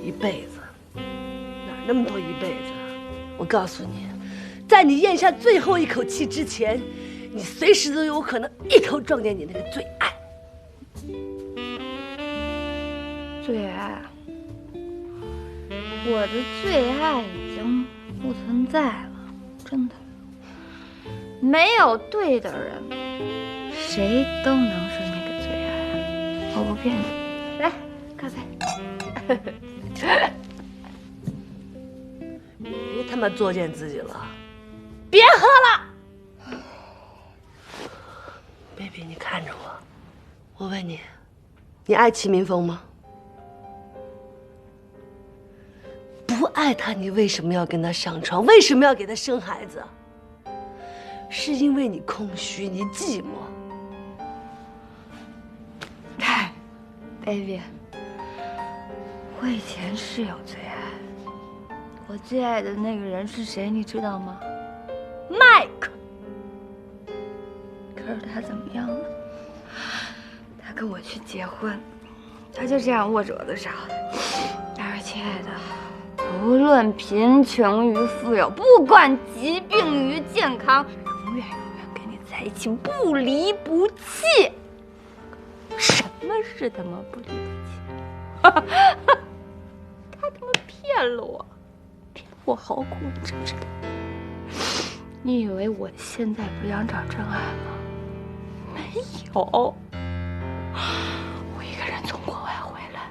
一辈子，哪那么多一辈子？我告诉你，在你咽下最后一口气之前，你随时都有可能一头撞见你那个最爱。最爱，我的最爱已经不存在了，真的。没有对的人，谁都能是那个最爱。我不骗你，来，咖啡。别他妈作践自己了，别喝了。baby， 你看着我，我问你，你爱齐明峰吗？不爱他，你为什么要跟他上床？为什么要给他生孩子？是因为你空虚，你寂寞。baby， 我以前是有最爱，我最爱的那个人是谁，你知道吗？麦克。可是他怎么样了？他跟我去结婚，他就这样握着我的手，他说：“亲爱的。”无论贫穷与富有，不管疾病与健康，永远跟你在一起，不离不弃。什么是他妈不离不弃？他他妈骗了我，骗我好苦，你知不知道？你以为我现在不想找真爱吗？没有，我一个人从国外回来。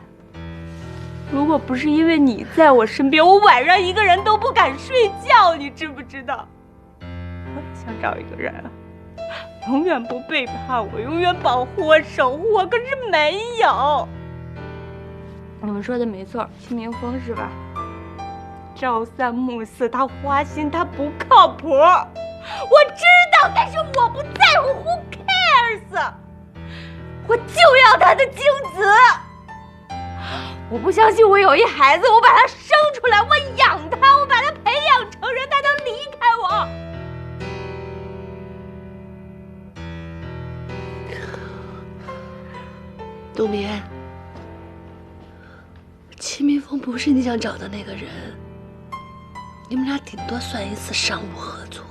如果不是因为你在我身边，我晚上一个人都不敢睡觉，你知不知道？我也想找一个人，永远不背叛我，永远保护我、守护我，可是没有。你们说的没错，齐明峰是吧？朝三暮四，他花心，他不靠谱。我知道，但是我不在乎 ，Who cares？ 我就要他的精子。我不相信我有一孩子，我把他生出来，我养他，我把他培养成人，他能离开我？冬眠，齐明峰不是你想找的那个人，你们俩顶多算一次商务合作。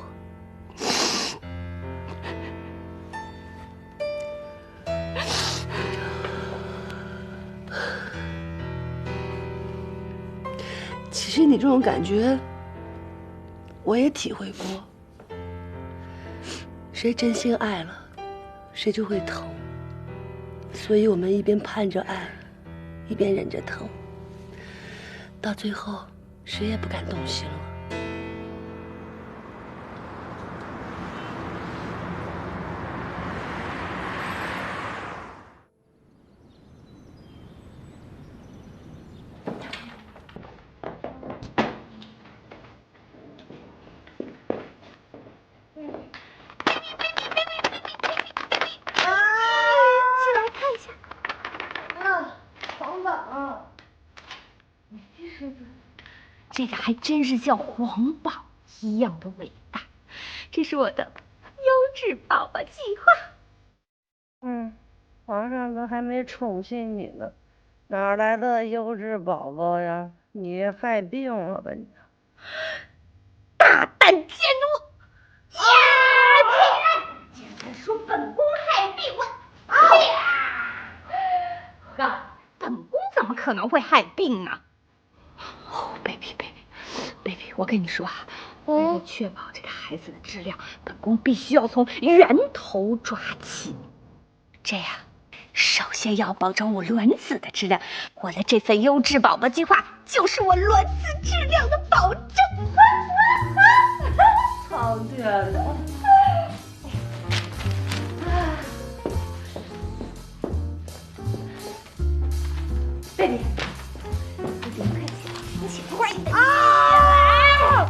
其实你这种感觉，我也体会过。谁真心爱了，谁就会疼。所以我们一边盼着爱，一边忍着疼，到最后谁也不敢动心了。这个还真是像皇宝一样的伟大，这是我的优质宝宝计划。皇上都还没宠幸你呢，哪来的优质宝宝呀？你害病了吧你？大胆奸奴！竟然说本宫害病了！本宫怎么可能会害病呢？baby，我跟你说啊，为了确保这个孩子的质量，本宫必须要从源头抓起。这样，首先要保证我卵子的质量。我的这份优质宝宝计划就是我卵子质量的保证。苍天呐！ baby， 快起来，你起快一点！啊！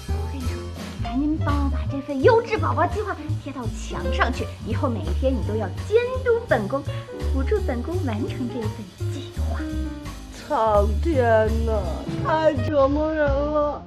我跟你说，赶紧帮我把这份优质宝宝计划贴到墙上去，以后每一天你都要监督本宫，辅助本宫完成这份计划。苍天呐，太折磨人了！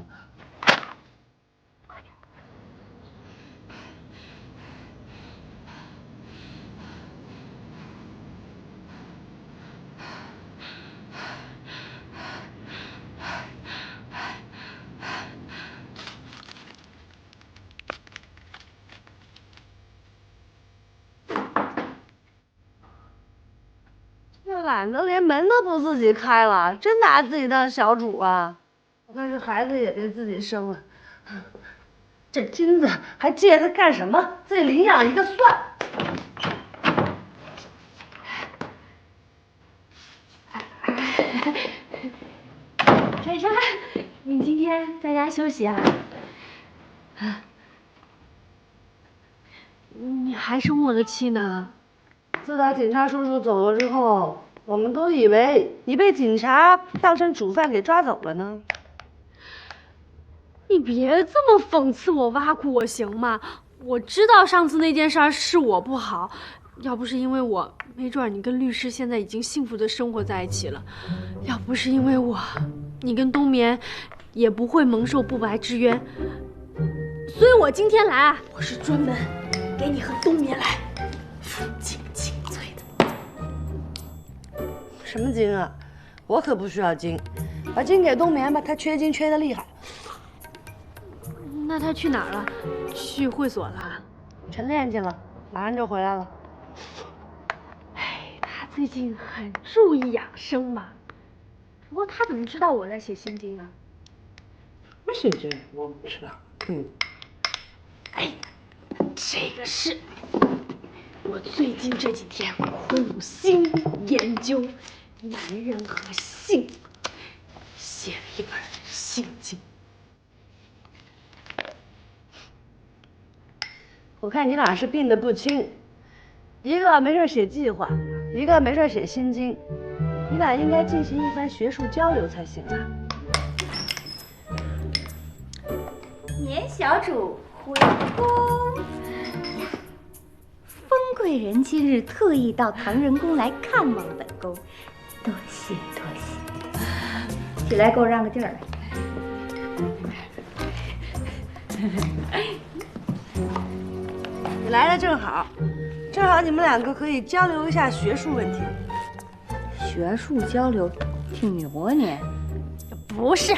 懒得连门都不自己开了，真拿自己当小主啊！我看这孩子也别自己生了，这金子还借他干什么？自己领养一个算。珊珊，你今天在家休息啊？你还生我的气呢？自打警察叔叔走了之后，我们都以为你被警察当成主犯给抓走了呢。你别这么讽刺我、挖苦我行吗？我知道上次那件事是我不好，要不是因为我，没准你跟律师现在已经幸福的生活在一起了；要不是因为我，你跟冬眠也不会蒙受不白之冤。所以我今天来啊，我是专门给你和冬眠来负荆请罪的。什么金啊？我可不需要金，把金给冬眠吧，他缺金缺得厉害。那他去哪儿了？去会所了？晨练去了，马上就回来了。哎，他最近很注意养生嘛。不过他怎么知道我在写心经啊？什么心经？我不知道。哎，这个是我最近这几天苦心研究男人和性，写了一本心经。我看你俩是病得不轻，一个没事写计划，一个没事写心经，你俩应该进行一番学术交流才行啊。年小主回宫呀！封贵人今日特意到唐人宫来看望本宫，多谢多谢。起来，给我让个地儿来。你来的正好，你们两个可以交流一下学术问题。学术交流，挺牛啊你！不是，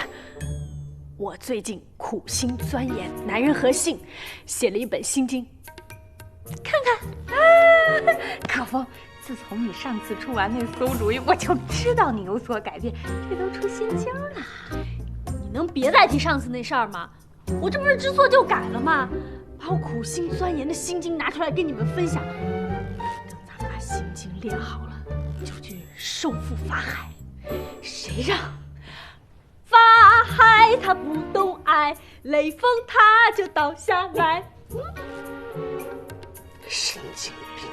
我最近苦心钻研男人和性，写了一本心经。看看啊，可风，自从你上次出完那馊主意，我就知道你有所改变，这都出心经了。你能别再提上次那事儿吗？我这不是知错就改了吗？把我苦心钻研的心经拿出来跟你们分享。等咱们把心经练好了，就去受腹法海。谁让法海他不懂爱，雷锋他就倒下来。神经病！